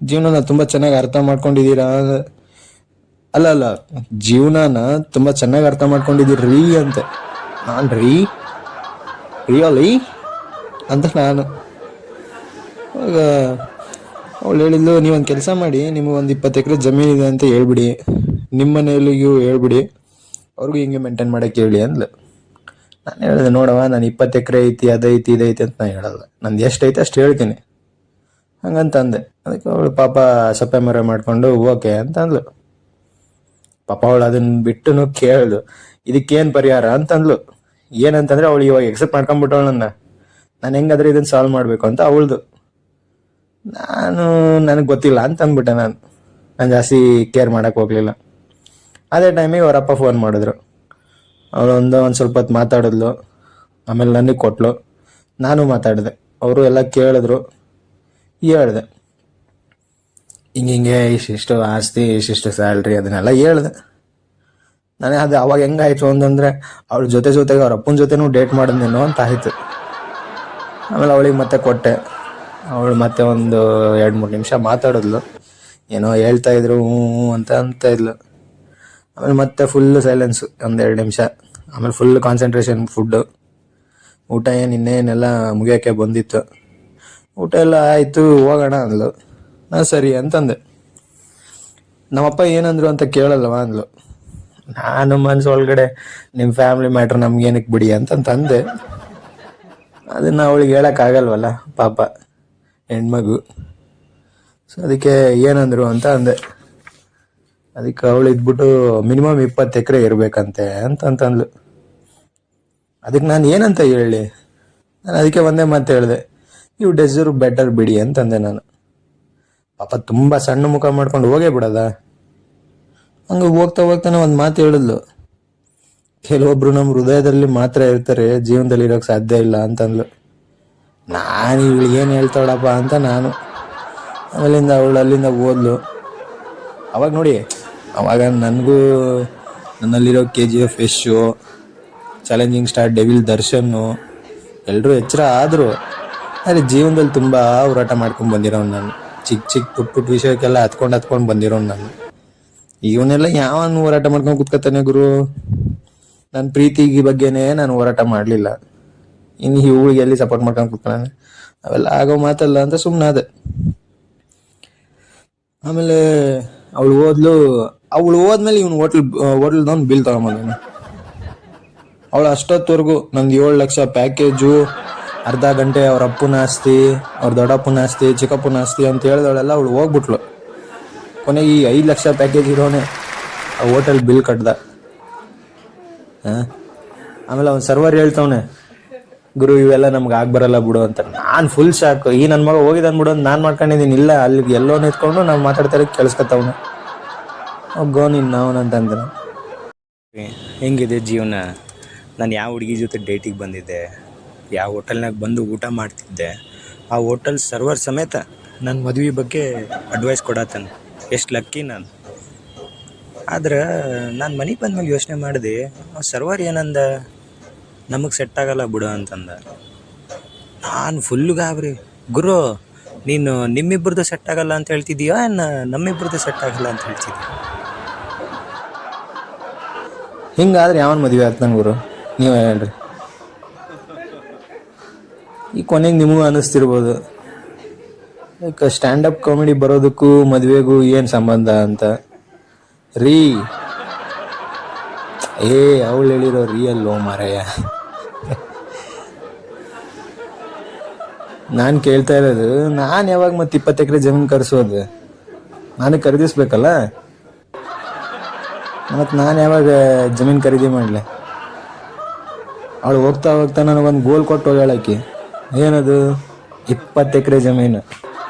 ಜೀವನನ ತುಂಬ ಚೆನ್ನಾಗಿ ಅರ್ಥ ಮಾಡ್ಕೊಂಡಿದ್ದೀರಾ. ಅಲ್ಲ ಜೀವನನ ತುಂಬ ಚೆನ್ನಾಗಿ ಅರ್ಥ ಮಾಡ್ಕೊಂಡಿದ್ದೀರಿ ಅಂತೆ. ನಾನು ರಿಯಲಿ ಅಂತ ನಾನು. ಆಗ ಅವಳು ಹೇಳಿದ್ಲು, ನೀವೊಂದು ಕೆಲಸ ಮಾಡಿ, ನಿಮಗೊಂದು 20 ಎಕರೆ ಜಮೀನಿದೆ ಅಂತ ಹೇಳ್ಬಿಡಿ, ನಿಮ್ಮ ಮನೆಯಲ್ಲಿಗೂ ಹೇಳ್ಬಿಡಿ, ಅವ್ರಿಗೂ ಹಿಂಗೆ ಮೇಂಟೈನ್ ಮಾಡೋಕ್ಕೆ ಹೇಳಿ ಅಂದ್ಲು. ನಾನು ಹೇಳಿದೆ ನೋಡವ ನಾನು 20 ಎಕರೆ ಐತಿ ಅದೈತಿ ಇದೈತಿ ಅಂತ ನಾನು ಹೇಳಲ್ಲ, ನಂದು ಎಷ್ಟೈತೆ ಅಷ್ಟು ಹೇಳ್ತೀನಿ ಹಂಗಂತ ಅಂದೆ. ಅದಕ್ಕೆ ಅವಳು ಪಾಪ ಸಪ್ಪೆ ಮರೆ ಮಾಡ್ಕೊಂಡು ಓಕೆ ಅಂತ ಅಂದ್ಲು. ಪಾಪ ಅವಳು ಅದನ್ನ ಬಿಟ್ಟು ಕೇಳ್ದು ಇದಕ್ಕೇನು ಪರಿಹಾರ ಅಂತಂದ್ಲು. ಏನಂತಂದ್ರೆ ಅವಳು ಇವಾಗ ಎಕ್ಸೆಪ್ಟ್ ಮಾಡ್ಕೊಂಡ್ಬಿಟ್ಟವಳು ನಾನು ಹೆಂಗಾದ್ರೆ ಇದನ್ನ ಸಾಲ್ವ್ ಮಾಡಬೇಕು ಅಂತ ಅವಳ್ದು. ನನಗೆ ಗೊತ್ತಿಲ್ಲ ಅಂತ ಅಂದ್ಬಿಟ್ಟೆ. ನಾನು ಜಾಸ್ತಿ ಕೇರ್ ಮಾಡಕ್ಕೆ ಹೋಗ್ಲಿಲ್ಲ. ಅದೇ ಟೈಮಿಗೆ ಅವರಪ್ಪ ಫೋನ್ ಮಾಡಿದ್ರು. ಅವಳು ಒಂದು ಸ್ವಲ್ಪ ಹೊತ್ತು ಮಾತಾಡಿದ್ಲು, ಆಮೇಲೆ ನನಗೆ ಕೊಟ್ಲು, ನಾನು ಮಾತಾಡಿದೆ. ಅವರು ಎಲ್ಲ ಕೇಳಿದ್ರು, ಹೇಳ್ದೆ ಹಿಂಗೆ ಇಷ್ಟಿಷ್ಟು ಆಸ್ತಿ ಇಷ್ಟಿಷ್ಟು ಸ್ಯಾಲ್ರಿ ಅದನ್ನೆಲ್ಲ ಹೇಳ್ದೆ. ನಾನೇ ಅದು ಅವಾಗ ಹೆಂಗಾಯ್ತು ಅಂತಂದರೆ ಅವಳ ಜೊತೆಗೆ ಅವ್ರ ಅಪ್ಪನ ಜೊತೆನೂ ಡೇಟ್ ಮಾಡಿದ್ನೇನೋ ಅಂತ ಆಯಿತು. ಆಮೇಲೆ ಅವಳಿಗೆ ಮತ್ತೆ ಕೊಟ್ಟೆ. ಅವಳು ಮತ್ತೆ ಒಂದು 2-3 ನಿಮಿಷ ಮಾತಾಡಿದ್ಲು, ಏನೋ ಹೇಳ್ತಾ ಇದ್ರು ಹ್ಞೂ ಅಂತ ಇದ್ಲು. ಆಮೇಲೆ ಮತ್ತೆ ಫುಲ್ಲು ಸೈಲೆನ್ಸು 1-2 ನಿಮಿಷ. ಆಮೇಲೆ ಫುಲ್ ಕಾನ್ಸಂಟ್ರೇಷನ್ ಫುಡ್ಡು. ಊಟ ಇನ್ನೇನೆಲ್ಲ ಮುಗಿಯೋಕ್ಕೆ ಬಂದಿತ್ತು. ಊಟ ಎಲ್ಲ ಆಯಿತು, ಹೋಗೋಣ ಅಂದ್ಲು. ನಾನು ಸರಿ ಅಂತಂದೆ. ನಮ್ಮಪ್ಪ ಏನಂದ್ರು ಅಂತ ಕೇಳಲ್ವ ಅಂದ್ಲು. ನಾನು ಮನಸ್ಸು ಒಳಗಡೆ ನಿಮ್ಮ ಫ್ಯಾಮಿಲಿ ಮ್ಯಾಟ್ರ್ ನಮ್ಗೇನಕ್ಕೆ ಬಿಡಿ ಅಂತಂದೆ. ಅದನ್ನು ಅವಳಿಗೆ ಹೇಳೋಕ್ಕಾಗಲ್ವಲ್ಲ ಪಾಪ ಹೆಣ್ಮಗು. ಸೊ ಅದಕ್ಕೆ ಏನಂದ್ರು ಅಂತ ಅಂದೆ. ಅದಕ್ಕೆ ಅವಳು ಇದ್ಬಿಟ್ಟು ಮಿನಿಮಮ್ 20 ಎಕರೆ ಇರಬೇಕಂತೆ ಅಂತಂದ್ಲು. ಅದಕ್ಕೆ ನಾನು ಏನಂತ ಹೇಳಿ, ನಾನು ಅದಕ್ಕೆ ಒಂದೇ ಮಾತು ಹೇಳಿದೆ, ಯು ಡಿಸರ್ವ್ ಬೆಟರ್ ಬಿಡಿ ಅಂತಂದೆ ನಾನು. ಪಾಪ ತುಂಬ ಸಣ್ಣ ಮುಖ ಮಾಡ್ಕೊಂಡು ಹೋಗೇ ಬಿಡೋದ. ಹಂಗೆ ಹೋಗ್ತಾನೆ ಒಂದು ಮಾತು ಹೇಳಿದ್ಲು, ಕೆಲವೊಬ್ರು ನಮ್ಮ ಹೃದಯದಲ್ಲಿ ಮಾತ್ರ ಇರ್ತಾರೆ, ಜೀವನದಲ್ಲಿ ಇರೋಕ್ಕೆ ಸಾಧ್ಯ ಇಲ್ಲ ಅಂತಂದ್ಲು. ನಾನು ಇವಳಿಗೆ ಏನು ಹೇಳ್ತಾಳಪ್ಪ ಅಂತ ನಾನು. ಆಮೇಲಿಂದ ಅವಳು ಅಲ್ಲಿಂದ ಓದ್ಲು. ಅವಾಗ ನೋಡಿ, ಅವಾಗ ನನಗೂ ನನ್ನಲ್ಲಿರೋ KGF Yashu, challenging star devil ದರ್ಶನ್ನು ಎಲ್ಲರೂ ಎಚ್ಚರ ಆದರು. ಆದರೆ ಜೀವನದಲ್ಲಿ ತುಂಬ ಹೋರಾಟ ಮಾಡ್ಕೊಂಡು ಬಂದಿರೋನು ನಾನು. ಚಿಕ್ಕ ಪುಟ್ಟ ವಿಷಯಕ್ಕೆಲ್ಲ ಹತ್ಕೊಂಡು ಬಂದಿರೋನು ನಾನು. ಇವನ್ನೆಲ್ಲ ಯಾವನು ಹೋರಾಟ ಮಾಡ್ಕೊಂಡು ಕೂತ್ಕೊತಾನೆ ಗುರು. ನನ್ನ ಪ್ರೀತಿಗೆ ಬಗ್ಗೆನೇ ನಾನು ಹೋರಾಟ ಮಾಡಲಿಲ್ಲ, ಇನ್ನು ಇವಳಿಗೆ ಎಲ್ಲಿ ಸಪೋರ್ಟ್ ಮಾಡ್ಕೊಂಡು ಕೂತ್ಕೊಳ್ಳೋಣ, ಅವೆಲ್ಲ ಆಗೋ ಮಾತಲ್ಲ ಅಂತ ಸುಮ್ಮನೆ ಅದೇ. ಆಮೇಲೆ ಅವಳು ಹೋದ್ಮೇಲೆ ಇವನು ಹೋಟ್ಲ್ದವ್ನು ಬಿಲ್ ತಗೊಂಬಂದ. ಅವಳು ಅಷ್ಟೊತ್ತವರೆಗೂ ನಂದು 7 ಲಕ್ಷ ಪ್ಯಾಕೇಜು, ಅರ್ಧ ಗಂಟೆ ಅವ್ರ ಅಪ್ಪನ ಆಸ್ತಿ, ಅವ್ರ ದೊಡ್ಡಪ್ಪನ ಆಸ್ತಿ, ಚಿಕ್ಕಪ್ಪನ ಆಸ್ತಿ ಅಂತ ಹೇಳಿದವಳೆಲ್ಲ ಅವಳು ಹೋಗ್ಬಿಟ್ಲು. ಕೊನೆಗೆ ಈ 5 ಲಕ್ಷ ಪ್ಯಾಕೇಜ್ ಇರೋನೆ ಆ ಹೋಟೆಲ್ ಬಿಲ್ ಕಟ್ದ. ಆಮೇಲೆ ಅವ್ನು ಸರ್ವರ್ ಹೇಳ್ತವನೆ, ಗುರು ಇವೆಲ್ಲ ನಮ್ಗೆ ಆಗ್ಬರಲ್ಲ ಬಿಡು ಅಂತ. ನಾನು ಫುಲ್ ಶಾಕ್. ಈ ನನ್ನ ಮಗ ಹೋಗಿದ್ದಾನೆ ಬಿಡು ಅಂತ ನಾನು ಮಾಡ್ಕೊಂಡಿದ್ದೀನಿ. ಇಲ್ಲ, ಅಲ್ಲಿಗೆ ಎಲ್ಲೋ ನಿಂತ್ಕೊಂಡು ನಾವು ಮಾತಾಡ್ತಾರೆ ಕೇಳಿಸ್ಕೊತವನು. ಒಗ್ಗೋ ನೀನು ಅವನಂತಂದ್ರೆ. ಹೆಂಗಿದೆ ಜೀವನ? ನಾನು ಯಾವ ಹುಡುಗಿ ಜೊತೆ ಡೇಟಿಗೆ ಬಂದಿದ್ದೆ, ಯಾವ ಹೋಟೆಲ್ನಾಗ ಬಂದು ಊಟ ಮಾಡ್ತಿದ್ದೆ, ಆ ಹೋಟೆಲ್ ಸರ್ವರ್ ಸಮೇತ ನನ್ನ ಮದುವೆ ಬಗ್ಗೆ ಅಡ್ವೈಸ್ ಕೊಡತ್ತಾನೆ. ಎಷ್ಟು ಲಕ್ಕಿ ನಾನು. ಆದ್ರೆ ನಾನು ಮನೆಗೆ ಬಂದ್ಮೇಲೆ ಯೋಚನೆ ಮಾಡಿದೆ, ಸರ್ವರ್ ಏನಂದ, ನಮಗೆ ಸೆಟ್ ಆಗಲ್ಲ ಬಿಡು ಅಂತಂದ. ನಾನು ಫುಲ್ಲು ಗಾಬರಿ. ಗುರು, ನೀನು ನಿಮ್ಮಿಬ್ಬರದ್ದು ಸೆಟ್ ಆಗಲ್ಲ ಅಂತ ಹೇಳ್ತಿದ್ದೀಯಾ, ನಮ್ಮಿಬ್ಬರದ್ದು ಸೆಟ್ ಆಗಲ್ಲ ಅಂತ ಹೇಳ್ತಿದ್ದೀಯ? ಹಿಂಗಾದ್ರೆ ಯಾವನ್ ಮದುವೆ ಆಗ್ತಾನೆ ಗುರು, ನೀವೇ ಹೇಳ್ರಿ. ಈ ಕೊನೆಗೆ ನಿಮಗೂ ಅನ್ನಿಸ್ತಿರ್ಬೋದು, ಲೈಕ್ ಸ್ಟ್ಯಾಂಡಪ್ ಕಾಮಿಡಿ ಬರೋದಕ್ಕೂ ಮದುವೆಗೂ ಏನು ಸಂಬಂಧ ಅಂತ. ರೀ ಅವಳು ಹೇಳಿರೋ ರಿಯಲ್ ಮಾರಾಯ. ನಾನು ಕೇಳ್ತಾ ಇರೋದು, ನಾನು ಯಾವಾಗ ಮತ್ತೆ 20 ಎಕರೆ ಜಮೀನು ಕರೆಸೋದು? ನಾನು ಖರೀದಿಸ್ಬೇಕಲ್ಲ, ಮತ್ತು ನಾನು ಯಾವಾಗ ಜಮೀನು ಖರೀದಿ ಮಾಡಲೆ? ಅವಳು ಹೋಗ್ತಾ ನನಗೊಂದು ಗೋಲ್ ಕೊಟ್ಟು ಹೋಗ್ಯಾಳಕಿ. ಏನದು? 20 ಎಕರೆ ಜಮೀನು.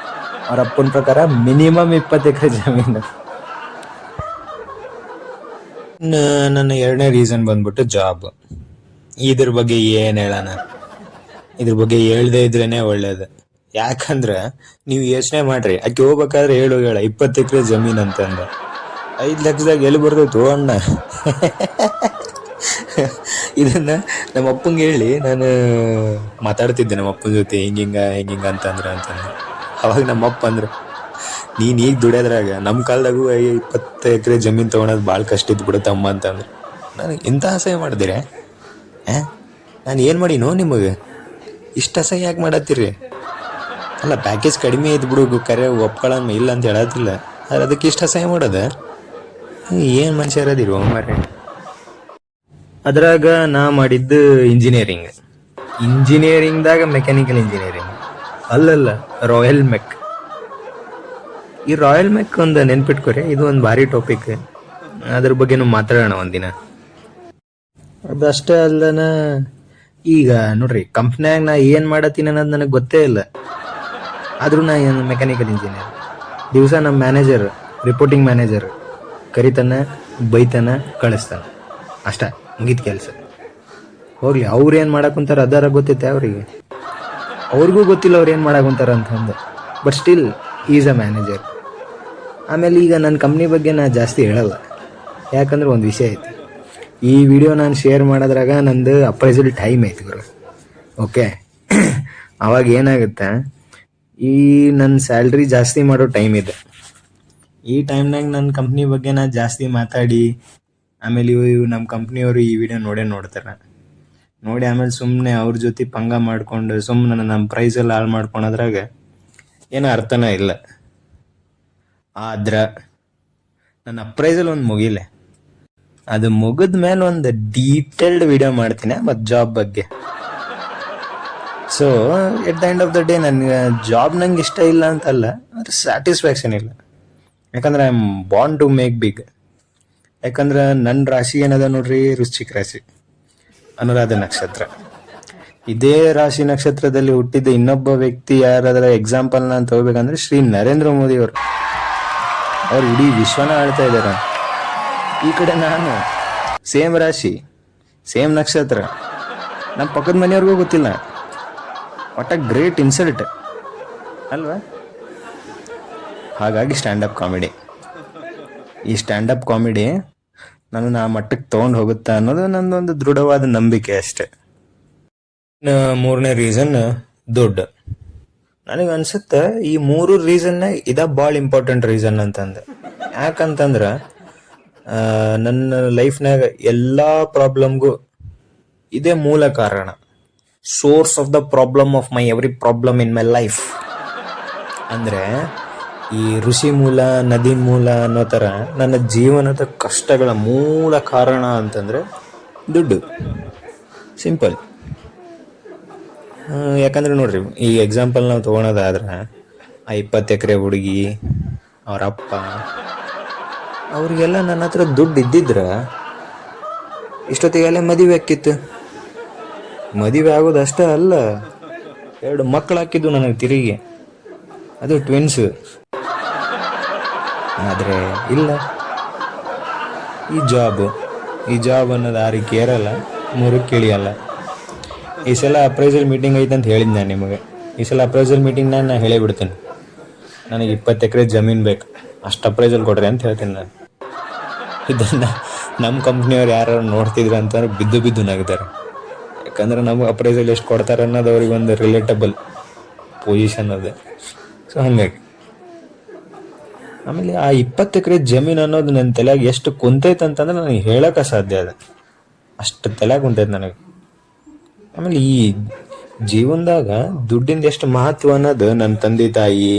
ಅವ್ರ ಅಪ್ಪನ ಪ್ರಕಾರ ಮಿನಿಮಮ್ 20 ಎಕರೆ ಜಮೀನು. ನನ್ನ 2ನೇ ರೀಸನ್ ಬಂದ್ಬಿಟ್ಟು ಜಾಬ್. ಇದ್ರ ಬಗ್ಗೆ ಏನು ಹೇಳೋಣ, ಇದ್ರ ಬಗ್ಗೆ ಹೇಳ್ದೇ ಇದ್ರೇನೆ ಒಳ್ಳೇದು. ಯಾಕಂದ್ರೆ ನೀವು ಯೋಚನೆ ಮಾಡ್ರಿ, ಆಕೆ ಹೋಗ್ಬೇಕಾದ್ರೆ ಹೇಳ 20 ಎಕರೆ ಜಮೀನು ಅಂತಂದ. 5 ಲಕ್ಷದಾಗ ಎಲ್ಲಿ ಬರ್ತೈತು ಅಣ್ಣ? ಇದನ್ನ ನಮ್ಮ ಅಪ್ಪಂಗೆ ಹೇಳಿ ನಾನು ಮಾತಾಡ್ತಿದ್ದೆ ನಮ್ಮ ಅಪ್ಪನ ಜೊತೆ, ಹಿಂಗಿಂಗ ಅಂತಂದ್ರೆ. ಅವಾಗ ನಮ್ಮಪ್ಪ ಅಂದ್ರು, ನೀನು ಈಗ ದುಡಿಯೋದ್ರಾಗ ನಮ್ಮ ಕಾಲದಾಗೂ 20 ಎಕರೆ ಜಮೀನು ತೊಗೊಳೋದು ಭಾಳ ಕಷ್ಟ ಇದ್ದು ಬಿಡುತ್ತಮ್ಮ ಅಂತಂದ್ರೆ. ನನಗೆ ಇಂಥ ಅಸಹ್ಯ ಮಾಡಿದಿರ? ನಾನು ಏನು ಮಾಡಿನೋ ನಿಮಗೆ? ಇಷ್ಟು ಅಸಹ್ಯ ಯಾಕೆ ಮಾಡತ್ತೀರಿ? ಅಲ್ಲ, ಪ್ಯಾಕೇಜ್ ಕಡಿಮೆ ಇದ್ದು ಬಿಡು, ಕರೆ ಒಪ್ಕೊಳ್ಳೋಣ ಇಲ್ಲ ಅಂತ ಹೇಳತ್ತಿಲ್ಲ, ಆದರೆ ಅದಕ್ಕೆ ಇಷ್ಟು ಅಸಹ್ಯ ಮಾಡೋದ? ಏನು ಮನುಷ್ಯ ಇರೋದಿರೋ ಮಾರೆ. ಅದ್ರಾಗ ನಾ ಮಾಡಿದ್ದು ಇಂಜಿನಿಯರಿಂಗ್ದಾಗ ಮೆಕ್ಯಾನಿಕಲ್ ಇಂಜಿನಿಯರಿಂಗ್ ಅಲ್ಲಲ್ಲ, ರಾಯಲ್ ಮೆಕ್. ಈ ರಾಯಲ್ ಮೆಕ್ ಒಂದು ನೆನ್ಪಿಟ್ಕೊರಿ, ಇದು ಒಂದು ಭಾರಿ ಟಾಪಿಕ್. ಅದ್ರ ಬಗ್ಗೆನೂ ಮಾತಾಡೋಣ ಒಂದಿನ. ಅದಷ್ಟೇ ಅಲ್ಲನ, ಈಗ ನೋಡ್ರಿ ಕಂಪ್ನ್ಯಾಗ ನಾ ಏನ್ ಮಾಡತ್ತೀನಿ ಅನ್ನೋದು ನನಗೆ ಗೊತ್ತೇ ಇಲ್ಲ. ಆದ್ರೂ ನಾ ಏನು ಮೆಕ್ಯಾನಿಕಲ್ ಇಂಜಿನಿಯರ್. ದಿವಸ ನಮ್ಮ ಮ್ಯಾನೇಜರ್, ರಿಪೋರ್ಟಿಂಗ್ ಮ್ಯಾನೇಜರ್ ಕರಿತಾನ, ಬೈತಾನ, ಕಳಿಸ್ತಾನ, ಅಷ್ಟ ಮುಗಿದ ಕೆಲಸ. ಹೋಗ್ಲಿ, ಅವ್ರು ಏನು ಮಾಡಾಕುಂತಾರ ಅದಾರ ಗೊತ್ತೈತೆ ಅವ್ರಿಗೆ, ಅವ್ರಿಗೂ ಗೊತ್ತಿಲ್ಲ ಅವ್ರು ಏನು ಮಾಡಾಕುಂತಾರ ಅಂತಂದು. But still is a manager. ಆಮೇಲೆ ಈಗ ನನ್ನ ಕಂಪ್ನಿ ಬಗ್ಗೆ ನಾ ಜಾಸ್ತಿ ಹೇಳಲ್ಲ, ಯಾಕಂದ್ರೆ ಒಂದು ವಿಷಯ ಐತಿ. ಈ ವಿಡಿಯೋ ನಾನು ಶೇರ್ ಮಾಡೋದ್ರಾಗ ನಂದು ಅಪ್ರೈಸಲ್ ಟೈಮ್ ಐತಿ ಗುರು. ಓಕೆ, ಅವಾಗ ಏನಾಗುತ್ತೆ, ಈ ನನ್ನ ಸ್ಯಾಲ್ರಿ ಜಾಸ್ತಿ ಮಾಡೋ ಟೈಮ್ ಇದೆ. ಈ ಟೈಮ್ನಾಗ ನನ್ನ ಕಂಪ್ನಿ ಬಗ್ಗೆ ನಾನು ಜಾಸ್ತಿ ಮಾತಾಡಿ ಆಮೇಲೆ ಇವು ನಮ್ಮ ಕಂಪ್ನಿಯವರು ಈ ವಿಡಿಯೋ ನೋಡ್ತಾರೆ. ನೋಡಿ ಆಮೇಲೆ ಸುಮ್ಮನೆ ಅವ್ರ ಜೊತೆ ಪಂಗ ಮಾಡ್ಕೊಂಡು ಸುಮ್ಮನೆ ನಮ್ಮ ಪ್ರೈಸೆಲ್ಲ ಹಾಳು ಮಾಡ್ಕೊಳೋದ್ರಾಗ ಏನೋ ಅರ್ಥನೇ ಇಲ್ಲ. ಆದ್ರೆ ನನ್ನ ಅಪ್ರೈಸಲ್ ಒಂದು ಮುಗಿಲೆ, ಅದು ಮುಗಿದ ಮೇಲೆ ಒಂದು ಡೀಟೇಲ್ಡ್ ವಿಡಿಯೋ ಮಾಡ್ತೀನಿ ಮತ್ತು ಜಾಬ್ ಬಗ್ಗೆ. So at the end of the day ನನಗೆ ಜಾಬ್ ನಂಗೆ ಇಷ್ಟ ಇಲ್ಲ ಅಂತಲ್ಲ, ಅದ್ರ ಸ್ಯಾಟಿಸ್ಫ್ಯಾಕ್ಷನ್ ಇಲ್ಲ. ಯಾಕಂದ್ರೆ I am born to make big. ಯಾಕಂದ್ರೆ ನನ್ನ ರಾಶಿ ಏನದ ನೋಡ್ರಿ, ವೃಶ್ಚಿಕ ರಾಶಿ, ಅನುರಾಧ ನಕ್ಷತ್ರ. ಇದೇ ರಾಶಿ ನಕ್ಷತ್ರದಲ್ಲಿ ಹುಟ್ಟಿದ ಇನ್ನೊಬ್ಬ ವ್ಯಕ್ತಿ ಯಾರಾದ್ರ ಎಕ್ಸಾಂಪಲ್ ನಾನು ತಗೋಬೇಕಂದ್ರೆ ಶ್ರೀ ನರೇಂದ್ರ ಮೋದಿ ಅವರು. ಅವ್ರು ಇಡೀ ವಿಶ್ವನ ಆಳ್ತಾ ಇದ್ದಾರೆ. ಈ ಕಡೆ ನಾನು ಸೇಮ್ ರಾಶಿ, ಸೇಮ್ ನಕ್ಷತ್ರ, ನಮ್ಮ ಪಕ್ಕದ ಮನೆಯವ್ರಿಗೂ ಗೊತ್ತಿಲ್ಲ. ವಾಟ್ ಅ ಗ್ರೇಟ್ ಇನ್ಸಲ್ಟ್ ಅಲ್ವಾ? ಹಾಗಾಗಿ ಸ್ಟ್ಯಾಂಡಪ್ ಕಾಮಿಡಿ, ಈ ಸ್ಟ್ಯಾಂಡಪ್ ಕಾಮಿಡಿ ನನ್ನ ಆ ಮಟ್ಟಕ್ಕೆ ತೊಗೊಂಡು ಹೋಗುತ್ತಾ ಅನ್ನೋದು ನನ್ನೊಂದು ದೃಢವಾದ ನಂಬಿಕೆ ಅಷ್ಟೆ. ಮೂರನೇ ರೀಸನ್ ದುಡ್ಡು. ನನಗೆ ಅನ್ಸುತ್ತೆ ಈ ಮೂರು ರೀಸನ್ನ ಇದ ಭಾಳ ಇಂಪಾರ್ಟೆಂಟ್ ರೀಸನ್ ಅಂತಂದು. ಯಾಕಂತಂದ್ರೆ ನನ್ನ ಲೈಫ್ನಾಗ ಎಲ್ಲ ಪ್ರಾಬ್ಲಮ್ಗೂ ಇದೇ ಮೂಲ ಕಾರಣ. Source of the problem of my every problem in my life. ಅಂದರೆ ಈ ಋಷಿ ಮೂಲ, ನದಿ ಮೂಲ ಅನ್ನೋ ಥರ ನನ್ನ ಜೀವನದ ಕಷ್ಟಗಳ ಮೂಲ ಕಾರಣ ಅಂತಂದರೆ ದುಡ್ಡು. ಸಿಂಪಲ್. ಯಾಕಂದ್ರೆ ನೋಡ್ರಿ, ಈ ಎಕ್ಸಾಂಪಲ್ ನಾವು ತೊಗೊಳೋದಾದ್ರೆ ಆ 20 ಎಕರೆ ಹುಡುಗಿ, ಅವ್ರ ಅಪ್ಪ, ಅವ್ರಿಗೆಲ್ಲ ನನ್ನ ಹತ್ರ ದುಡ್ಡು ಇದ್ದಿದ್ರೆ ಇಷ್ಟೊತ್ತಿಗೆಲ್ಲ ಮದುವೆ ಆಕ್ಕಿತ್ತು. ಮದುವೆ ಆಗೋದು ಅಷ್ಟೇ ಅಲ್ಲ, 2 ಮಕ್ಕಳು ಹಾಕಿದ್ದು ನನಗೆ ತಿರುಗಿ, ಅದು ಟ್ವಿನ್ಸ್. ಆದರೆ ಇಲ್ಲ, ಈ ಜಾಬ್ ಅನ್ನೋದು 6ಕ್ಕೆ ಏರಲ್ಲ, 3ಕ್ಕೆ ಇಳಿಯಲ್ಲ. ಈ ಸಲ ಅಪ್ರೈಸಲ್ ಮೀಟಿಂಗ್ ಐತೆ ಅಂತ ಹೇಳಿದ್ದು ನಾನು ನಿಮಗೆ. ಈ ಸಲ ಅಪ್ರೈಸಲ್ ಮೀಟಿಂಗ್ನಾಗ ನಾನು ಹೇಳೇ ಬಿಡ್ತೇನೆ, ನನಗೆ 20 ಎಕರೆ ಜಮೀನು ಬೇಕು, ಅಷ್ಟು ಅಪ್ರೈಸಲ್ ಕೊಡ್ರಿ ಅಂತ ಹೇಳ್ತೀನಿ ನಾನು. ಇದನ್ನು ನಮ್ಮ ಕಂಪ್ನಿಯವ್ರು ಯಾರು ನೋಡ್ತಿದ್ರು ಅಂತಂದ್ರೆ ಬಿದ್ದು ನಗ್ತಾರೆ. ಯಾಕಂದ್ರೆ ನಮಗೆ ಅಪ್ರೈಸಲ್ ಎಷ್ಟು ಕೊಡ್ತಾರೆ ಅನ್ನೋದು ಅವ್ರಿಗೆ ಒಂದು ರಿಲೇಟಬಲ್ ಪೊಸಿಷನ್ ಅದ. ಸೊ ಹಾಗಾಗಿ ಆಮೇಲೆ ಆ 20 ಎಕರೆ ಜಮೀನು ಅನ್ನೋದು ನನ್ನ ತಲೆಯಾಗ ಎಷ್ಟು ಕುಂತೈತೆ ಅಂತಂದ್ರೆ ನನಗೆ ಹೇಳೋಕೆ ಸಾಧ್ಯ ಅದ, ಅಷ್ಟು ತಲೆಯಾಗ ಕುಂತೈತೆ ನನಗೆ. ಆಮೇಲೆ ಈ ಜೀವನದಾಗ ದುಡ್ಡಿಂದ ಎಷ್ಟು ಮಹತ್ವ ಅನ್ನೋದು ನನ್ನ ತಂದೆ ತಾಯಿ,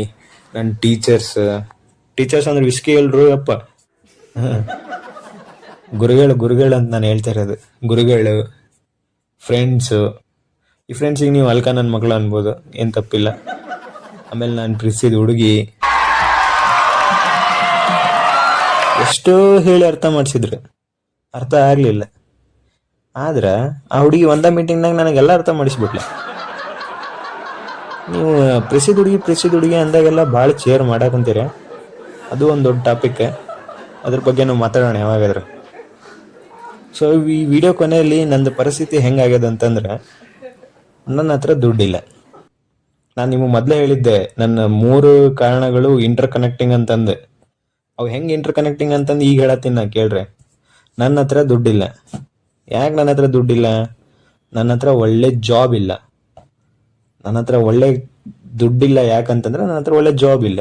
ನನ್ನ ಟೀಚರ್ಸ್ ಅಂದ್ರೆ ವಿಸ್ಕಿ ಎಲ್ರು ಅಪ್ಪ, ಗುರುಗಳು ಅಂತ ನಾನು ಹೇಳ್ತಾ ಇರೋದು. ಗುರುಗಳು, ಫ್ರೆಂಡ್ಸು. ಈ ಫ್ರೆಂಡ್ಸಿಗೆ ನೀವು ಅಲ್ಕ ನನ್ನ ಮಗಳು ಅನ್ಬೋದು, ಏನು ತಪ್ಪಿಲ್ಲ. ಆಮೇಲೆ ನಾನು ಪ್ರೀತಿಸಿದ ಹುಡುಗಿ, ಎಷ್ಟೋ ಹೇಳಿ ಅರ್ಥ ಮಾಡಿಸಿದ್ರು, ಅರ್ಥ ಆಗಲಿಲ್ಲ. ಆದ್ರೆ ಆ ಹುಡುಗಿ ಒಂದ ಮೀಟಿಂಗ್ನಾಗ ನನಗೆಲ್ಲ ಅರ್ಥ ಮಾಡಿಸ್ಬಿಟ್ಲ. ನೀವು ಪ್ರೀತಿಸಿದ ಹುಡುಗಿ ಅಂದಾಗೆಲ್ಲ ಭಾಳ ಚೇರ್ ಮಾಡಾಕಂತೀರ, ಅದು ಒಂದು ದೊಡ್ಡ ಟಾಪಿಕ್. ಅದ್ರ ಬಗ್ಗೆ ನಾವು ಮಾತಾಡೋಣ ಯಾವಾಗಾದ್ರೆ. ಸೊ ಈ ವಿಡಿಯೋ ಕೊನೆಯಲ್ಲಿ ನಂದು ಪರಿಸ್ಥಿತಿ ಹೆಂಗಾಗ್ಯದ ಅಂತಂದ್ರೆ, ನನ್ನ ಹತ್ರ ದುಡ್ಡಿಲ್ಲ. ನಾನು ನಿಮಗೆ ಮೊದಲೇ ಹೇಳಿದ್ದೆ, ನನ್ನ 3 ಕಾರಣಗಳು ಇಂಟರ್ ಕನೆಕ್ಟಿಂಗ್ ಅಂತಂದು. ಅವು ಹೆಂಗೆ ಇಂಟರ್ ಕನೆಕ್ಟಿಂಗ್ ಅಂತಂದು ಈಗ ಹೇಳತ್ತೀನಿ ನಾ, ಕೇಳ್ರೆ. ನನ್ನ ಹತ್ರ ದುಡ್ಡಿಲ್ಲ. ಯಾಕೆ ನನ್ನ ಹತ್ರ ದುಡ್ಡಿಲ್ಲ? ನನ್ನ ಹತ್ರ ಒಳ್ಳೆ ಜಾಬ್ ಇಲ್ಲ. ನನ್ನ ಹತ್ರ ಒಳ್ಳೆ ದುಡ್ಡಿಲ್ಲ ಯಾಕಂತಂದ್ರೆ ನನ್ನ ಹತ್ರ ಒಳ್ಳೆ ಜಾಬ್ ಇಲ್ಲ.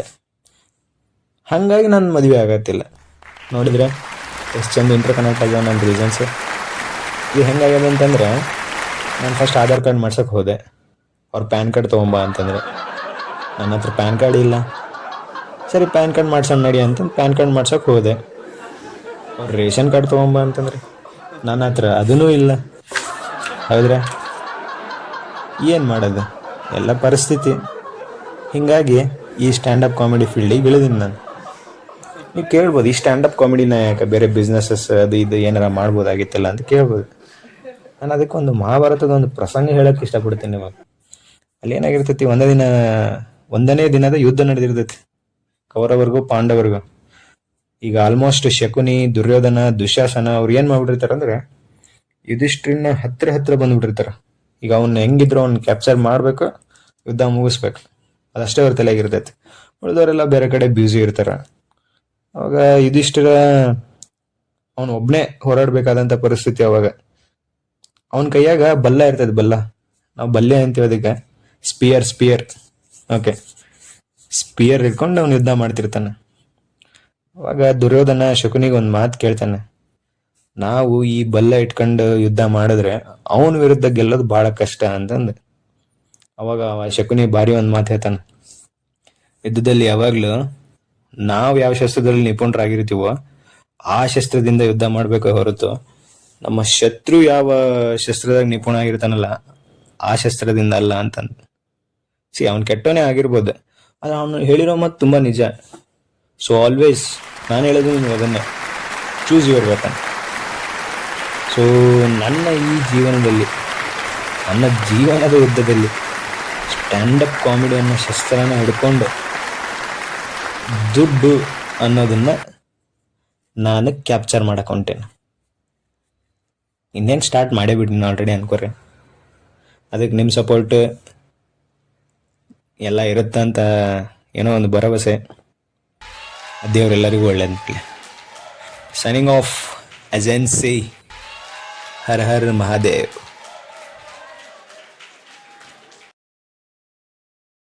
ಹಾಗಾಗಿ ನಾನು ಮದುವೆ ಆಗತ್ತಿಲ್ಲ. ನೋಡಿದ್ರೆ ಎಷ್ಟು ಚಂದ ಇಂಟರ್ ಕನೆಕ್ಟ್ ಆಗ್ಯಾವ ನನ್ನ ರೀಸನ್ಸ್. ಇದು ಹೆಂಗಾಗ್ಯದ ಅಂತಂದ್ರೆ, ನಾನು ಫಸ್ಟ್ ಆಧಾರ್ ಕಾರ್ಡ್ ಮಾಡ್ಸೋಕೆ ಹೋದೆ. ಅವ್ರು ಪ್ಯಾನ್ ಕಾರ್ಡ್ ತೊಗೊಂಬ ಅಂತಂದ್ರೆ ನನ್ನ ಹತ್ರ ಪ್ಯಾನ್ ಕಾರ್ಡ್ ಇಲ್ಲ. ಸರಿ ಪ್ಯಾನ್ ಕಾರ್ಡ್ ಮಾಡ್ಸೋಣ ನಡಿ ಅಂತಂದು ಪ್ಯಾನ್ ಕಾರ್ಡ್ ಮಾಡ್ಸೋಕೆ ಹೋದೆ. ಅವ್ರು ರೇಷನ್ ಕಾರ್ಡ್ ತೊಗೊಂಬ ಅಂತಂದ್ರೆ ನನ್ನ ಹತ್ರ ಅದೂ ಇಲ್ಲ. ಹೌದ್ರಾ? ಏನು ಮಾಡೋದು, ಎಲ್ಲ ಪರಿಸ್ಥಿತಿ. ಹೀಗಾಗಿ ಈ ಸ್ಟ್ಯಾಂಡಪ್ ಕಾಮಿಡಿ ಫೀಲ್ಡಿಗೆ ಇಳಿದೀನಿ ನಾನು. ನೀವು ಕೇಳ್ಬೋದು, ಈ ಸ್ಟ್ಯಾಂಡಪ್ ಕಾಮಿಡಿನ ಯಾಕೆ ಬೇರೆ ಬಿಸ್ನೆಸಸ್ ಅದು ಇದು ಏನಾರ ಮಾಡ್ಬೋದಾಗಿತ್ತಲ್ಲ ಅಂತ ಕೇಳ್ಬೋದು. ನಾನು ಅದಕ್ಕೊಂದು ಮಹಾಭಾರತದ ಒಂದು ಪ್ರಸಂಗ ಹೇಳೋಕ್ಕೆ ಇಷ್ಟಪಡ್ತೀನಿ ಇವಾಗ. ಅಲ್ಲಿ ಏನಾಗಿರ್ತೈತಿ, ಒಂದನೇ ದಿನದ ಯುದ್ಧ ನಡೆದಿರ್ತೈತಿ ಕೌರವರಿಗೂ ಪಾಂಡವರಿಗೂ. ಈಗ ಆಲ್ಮೋಸ್ಟ್ ಶಕುನಿ, ದುರ್ಯೋಧನ, ದುಶ್ಯಾಸನ ಅವ್ರು ಏನು ಮಾಡ್ಬಿಟ್ಟಿರ್ತಾರಂದ್ರೆ ಯುಧಿಷ್ಠಿರನ ಹತ್ರ ಬಂದ್ಬಿಟ್ಟಿರ್ತಾರೆ. ಈಗ ಅವ್ನ ಹೆಂಗಿದ್ರು ಅವ್ನ ಕ್ಯಾಪ್ಚರ್ ಮಾಡ್ಬೇಕು, ಯುದ್ಧ ಮುಗಿಸ್ಬೇಕು, ಅದಷ್ಟೇ ಅವ್ರ ತಲೆಯಾಗಿರ್ತೈತಿ. ಉಳಿದವರೆಲ್ಲ ಬೇರೆ ಕಡೆ ಬ್ಯುಸಿ ಇರ್ತಾರ. ಅವಾಗ ಯುಧಿಷ್ಠಿರ ಅವನು ಒಬ್ಬನೇ ಹೋರಾಡ್ಬೇಕಾದಂಥ ಪರಿಸ್ಥಿತಿ. ಅವಾಗ ಅವನ ಕೈಯಾಗ ಬಲ್ಲ ಇರ್ತೈತಿ. ಬಲ್ಲ, ನಾವು ಬಲ್ಲೆ ಅಂತೀವಿ ಅದಕ್ಕೆ. ಸ್ಪಿಯರ್ ಓಕೆ, ಸ್ಪಿಯರ್ ಇಟ್ಕೊಂಡು ಅವ್ನು ಯುದ್ಧ ಮಾಡ್ತಿರ್ತಾನೆ. ಅವಾಗ ದುರ್ಯೋಧನ ಶಕುನಿಗೆ ಒಂದು ಮಾತು ಕೇಳ್ತಾನೆ, ನಾವು ಈ ಬಲ್ಲ ಇಟ್ಕೊಂಡು ಯುದ್ಧ ಮಾಡಿದ್ರೆ ಅವನ ವಿರುದ್ಧ ಗೆಲ್ಲೋದು ಬಹಳ ಕಷ್ಟ ಅಂತಂದು. ಅವಾಗ ಶಕುನಿ ಭಾರಿ ಒಂದು ಮಾತು ಹೇಳ್ತಾನೆ, ಯುದ್ಧದಲ್ಲಿ ಯಾವಾಗ್ಲೂ ನಾವು ಯಾವ ಶಸ್ತ್ರದಲ್ಲಿ ನಿಪುಣರಾಗಿರ್ತೀವೋ ಆ ಶಸ್ತ್ರದಿಂದ ಯುದ್ಧ ಮಾಡ್ಬೇಕು ಹೊರತು ನಮ್ಮ ಶತ್ರು ಯಾವ ಶಸ್ತ್ರದಾಗ ನಿಪುಣ ಆಗಿರ್ತಾನಲ್ಲ ಆ ಶಸ್ತ್ರದಿಂದ ಅಲ್ಲ ಅಂತಂದು. ಅವನ್ ಕೆಟ್ಟವನೇ ಆಗಿರ್ಬೋದು, ಆದ್ರೆ ಅವನು ಹೇಳಿರೋ ಮಾತು ತುಂಬಾ ನಿಜ. ಸೊ ಆಲ್ವೇಸ್ ನಾನು ಹೇಳೋದು ನೀವು ಅದನ್ನೇ, ಚೂಸ್ ಯುವರ್ ವೆಪನ್. ಸೊ ನನ್ನ ಈ ಜೀವನದಲ್ಲಿ, ನನ್ನ ಜೀವನದ ಯುದ್ಧದಲ್ಲಿ ಸ್ಟ್ಯಾಂಡಪ್ ಕಾಮಿಡಿ ಅನ್ನೋ ಶಸ್ತ್ರನ ಹಿಡ್ಕೊಂಡು ದುಡ್ಡು ಅನ್ನೋದನ್ನ ನಾನು ಕ್ಯಾಪ್ಚರ್ ಮಾಡಕ್ಕೆ ಹೊಂಟೇನೆ. ಇನ್ನೇನು ಸ್ಟಾರ್ಟ್ ಮಾಡೇ ಬಿಟ್ಟಿನಿ ಆಲ್ರೆಡಿ ಅನ್ಕೋರಿ. ಅದಕ್ಕೆ ನಿಮ್ಮ ಸಪೋರ್ಟ್ ಎಲ್ಲ ಇರುತ್ತಂತ ಏನೋ ಒಂದು ಭರವಸೆ. ದೇವರೆಲ್ಲರಿಗೂ ಒಳ್ಳೆಯದು. Signing off agency. Hara Hara Mahadev.